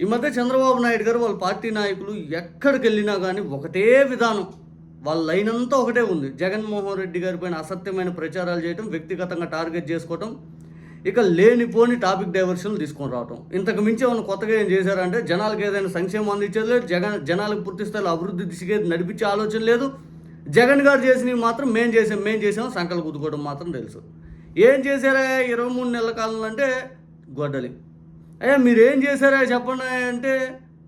ఈ మధ్య చంద్రబాబు నాయుడు గారు వాళ్ళ పార్టీ నాయకులు ఎక్కడికి వెళ్ళినా కానీ ఒకటే విధానం, వాళ్ళ లైన్ అంతా ఒకటే ఉంది. జగన్మోహన్ రెడ్డి గారి పైన అసత్యమైన ప్రచారాలు చేయటం, వ్యక్తిగతంగా టార్గెట్ చేసుకోవటం, ఇక లేనిపోని టాపిక్ డైవర్షన్లు తీసుకొని రావటం. ఇంతకు మించి ఏమైనా కొత్తగా ఏం చేశారంటే జనాలకు ఏదైనా సంక్షేమం అందించేది లేదు, జనాలకు పూర్తి స్థాయిలో అభివృద్ధి దిశగా నడిపించే ఆలోచన లేదు. జగన్ గారు చేసినవి మాత్రం మేం చేసాం సంకలు గుద్దుకోవడం మాత్రం తెలుసు. ఏం చేశారా 23 నెలల కాలంలో అంటే గొడ్డలి. అయ్యా మీరేం చేశారా చెప్పండి అంటే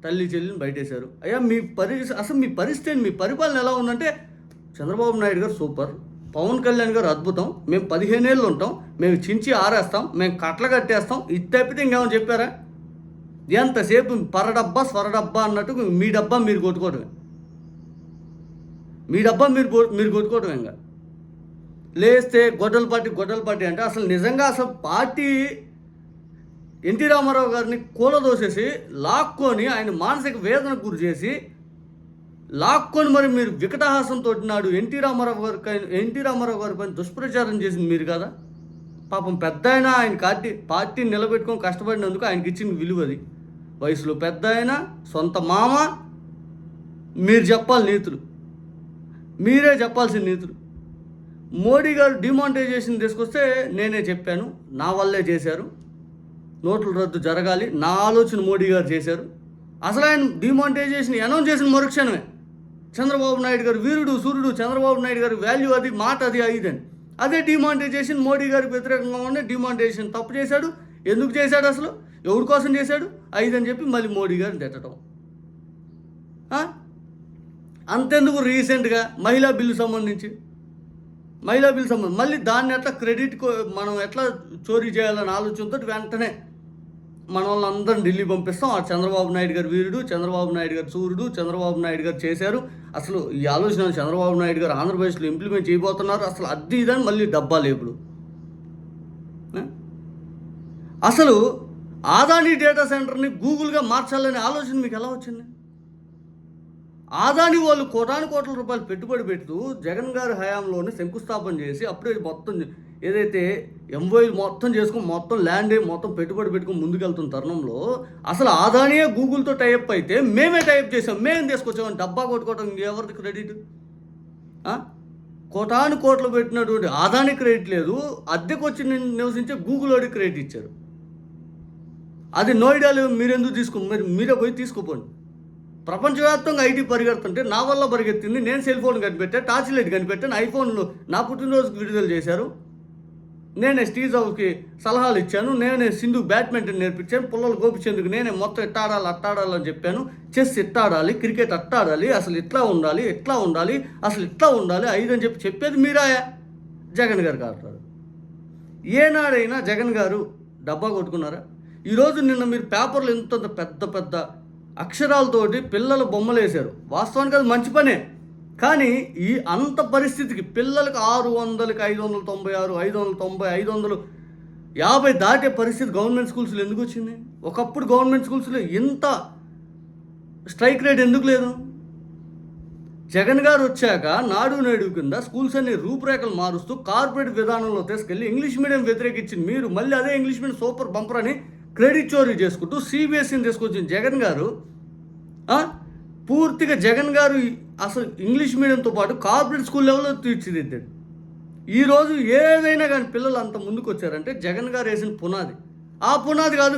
తల్లి చెల్లిని బయటేశారు. అయ్యా అసలు మీ పరిస్థితి ఏంటి, మీ పరిపాలన ఎలా ఉందంటే చంద్రబాబు నాయుడు గారు సూపర్, పవన్ కళ్యాణ్ గారు అద్భుతం, మేము 15 ఏళ్ళు ఉంటాం, మేము చించి ఆరేస్తాం, మేము కట్టలు కట్టేస్తాం, ఇది తప్పితే ఇంకేమైనా చెప్పారా? ఎంతసేపు పరడబ్బా స్వరడబ్బా అన్నట్టు మీ డబ్బా మీరు కొట్టుకోవటమే, మీ డబ్బా మీరు కొట్టుకోవటమే. ఇంకా లేస్తే గొడ్డల పార్టీ అంటే అసలు నిజంగా అసలు పార్టీ ఎన్టీ రామారావు గారిని కూలదోసేసి లాక్కొని ఆయన మానసిక వేదనకు గురి చేసి లాక్కొని మరి మీరు వికటహాసంతో నాడు ఎన్టీ రామారావు గారి పైన దుష్ప్రచారం చేసింది మీరు కదా. పాపం పెద్ద ఆయన పార్టీని నిలబెట్టుకొని కష్టపడినందుకు ఆయనకి ఇచ్చిన విలువది. వయసులో పెద్ద ఆయన, సొంత మామ, మీరు చెప్పాలి నీతులు, మీరే చెప్పాల్సిన నీతులు. మోడీ గారు డిమానిటైజేషన్ తీసుకొస్తే నేనే చెప్పాను, నా వల్లే చేశారు, నోట్ల రద్దు జరగాలి, నా ఆలోచన మోడీ గారు చేశారు. అసలు ఆయన డిమానిటైజేషన్ అనౌన్స్ చేసిన మరుక్షణమే చంద్రబాబు నాయుడు గారు వీరుడు సూర్యుడు, చంద్రబాబు నాయుడు గారి వాల్యూ అది, మాట అది, ఐదని. అదే డిమానిటైజేషన్ మోడీ గారికి వ్యతిరేకంగా ఉండే డిమానిటైజేషన్ తప్పు చేశాడు. ఎందుకు చేశాడు, అసలు ఎవరి కోసం చేశాడు, ఐదని చెప్పి మళ్ళీ మోడీ గారిని తిట్టడం. అంతెందుకు రీసెంట్గా మహిళా బిల్లు సంబంధించి మళ్ళీ దాన్ని ఎట్లా మనం ఎట్లా చోరీ చేయాలని ఆలోచనతో వెంటనే మన వాళ్ళందరిని ఢిల్లీ పంపిస్తాం. ఆ చంద్రబాబు నాయుడు గారు వీరుడు, చంద్రబాబు నాయుడు గారు సూర్యుడు, చంద్రబాబు నాయుడు గారు చేశారు, అసలు ఈ ఆలోచన చంద్రబాబు నాయుడు గారు ఆంధ్రప్రదేశ్లో ఇంప్లిమెంట్ చేయబోతున్నారు, అసలు అది ఇదని మళ్ళీ డబ్బా లేపులు. అసలు ఆదాని డేటా సెంటర్ని గూగుల్గా మార్చాలనే ఆలోచన మీకు ఎలా వచ్చింది? ఆదాని వాళ్ళు కోట్ల రూపాయలు పెట్టుబడి పెడుతూ జగన్ గారి హయాంలోనే శంకుస్థాపన చేసి అప్పుడే మొత్తం ఏదైతే ఎంఓయూ మొత్తం చేసుకుని మొత్తం ల్యాండ్ మొత్తం పెట్టుబడి పెట్టుకుని ముందుకెళ్తున్న తరుణంలో అసలు ఆదానియే గూగుల్తో టైప్ అయితే మేమే టైప్ చేసాం, మేము తీసుకొచ్చామని డబ్బా కొట్టుకోవటం ఎవరిది క్రెడిట్? కోట్లు పెట్టినటువంటి ఆదాని క్రెడిట్ లేదు, అద్దెకు వచ్చి నివసించే గూగుల్ వాడికి క్రెడిట్ ఇచ్చారు. అది నోయిడాలో మీరెందుకు మీరే పోయి తీసుకోపోండి. ప్రపంచవ్యాప్తంగా ఐటీ పరిగెడుతుంటే నా వల్ల పరిగెత్తింది. నేను సెల్ ఫోన్ కనిపెట్టాను, టార్చ్ లైట్ కనిపెట్టాను, ఐఫోన్లు నా పుట్టినరోజుకి విడుదల చేశారు, నేనే స్టీవ్ జాబ్స్కి సలహాలు ఇచ్చాను, నేనే సింధు బ్యాడ్మింటన్ నేర్పించాను, పుల్లలు గోపించేందుకు నేనే మొత్తం అట్టాడాలని చెప్పాను, చెస్ ఇట్టాడాలి, క్రికెట్ అట్టాడాలి, అసలు ఇట్లా ఉండాలి అసలు ఇట్లా ఉండాలి ఐదని చెప్పేది మీరాయా జగన్ గారు కాదు. ఏనాడైనా జగన్ గారు డబ్బా కొట్టుకున్నారా? ఈరోజు నిన్న మీరు పేపర్లు ఎంత పెద్ద అక్షరాలతోటి పిల్లల బొమ్మలు వేశారు. వాస్తవానికి అది మంచి పనే, కానీ ఈ అంత పరిస్థితికి పిల్లలకు 600కి 596, 590, 550 దాటే పరిస్థితి గవర్నమెంట్ స్కూల్స్లో ఎందుకు వచ్చింది? ఒకప్పుడు గవర్నమెంట్ స్కూల్స్లో ఇంత స్ట్రైక్ రేట్ ఎందుకు లేదు? జగన్ గారు వచ్చాక నాడు నేడు కింద స్కూల్స్ అన్ని రూపురేఖలు మారుస్తూ కార్పొరేట్ విధానంలో తీసుకెళ్ళి ఇంగ్లీష్ మీడియం వ్యతిరేకించింది మీరు. మళ్ళీ అదే ఇంగ్లీష్ మీడియం సూపర్ బంపర్ అని క్రెడిట్ చోరీ చేసుకుంటూ సిబిఎస్ఈని తీసుకొచ్చిన జగన్ గారు పూర్తిగా జగన్ గారు అసలు ఇంగ్లీష్ మీడియంతో పాటు కార్పొరేట్ స్కూల్ లెవెల్లో తీర్చిదిద్దాడు. ఈరోజు ఏదైనా కానీ పిల్లలు అంత ముందుకు వచ్చారంటే జగన్ గారు వేసిన పునాది. ఆ పునాది కాదు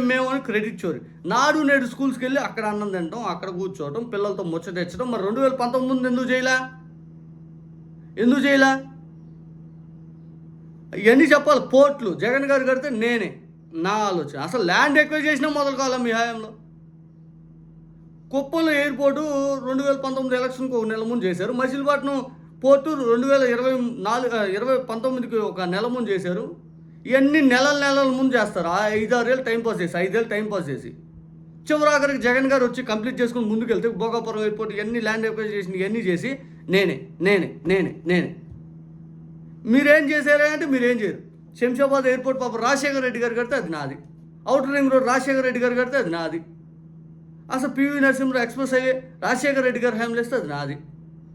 మేము అని క్రెడిట్ చోరీ. నాడు నేడు స్కూల్స్కి వెళ్ళి అక్కడ అన్నం తినడం, అక్కడ కూర్చోవడం, పిల్లలతో ముచ్చటెచ్చడం. మరి 2019 ఎందుకు చేయలా? ఇవన్నీ చెప్పాలి. పోర్ట్లు జగన్ గారు కడితే నేనే, నా ఆలోచన. అసలు ల్యాండ్ ఎక్వైజేషన్ మొదలు కావాలి మీ హయాంలో. కుప్పంలో ఎయిర్పోర్టు 2019 ఎలక్షన్కి ఒక నెల ముందు చేశారు. మచిలీపట్నం పోర్టు 2019కి ఒక నెల ముందు చేశారు. ఇవన్నీ నెలల ముందు చేస్తారు. 5-6 ఏళ్ళు టైం పాస్ చేసి చివరాఖరికి జగన్ గారు వచ్చి కంప్లీట్ చేసుకుని ముందుకెళ్తే భోగాపురం ఎయిర్పోర్ట్ ఇవన్నీ ల్యాండ్ ఎక్వైజేషన్ ఇవన్నీ చేసి నేనే. మీరేం చేశారా అంటే మీరేం చేయరు. శంషాబాద్ ఎయిర్పోర్ట్ పాప రాజశేఖర రెడ్డి గారు కడితే అది నాది. Outer ring road Rajasekhara Reddy గారు కడితే అది నాది. అసలు పివి నరసింహరావు ఎక్స్ప్రెస్ హైవే రాజశేఖర రెడ్డి గారు హ్యాండిల్ చేస్తే అది నాది.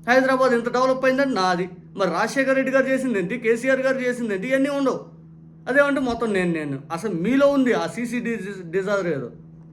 హైదరాబాద్ ఎంత డెవలప్ అయిందని నాది. మరి రాజశేఖర రెడ్డి గారు చేసిందేంటి, కేసీఆర్ గారు చేసిందేంటి, ఇవన్నీ ఉండవు. అదేమంటే మొత్తం నేను అసలు మీలో ఉంది ఆ సీసీ డిజైర్ ఏదో.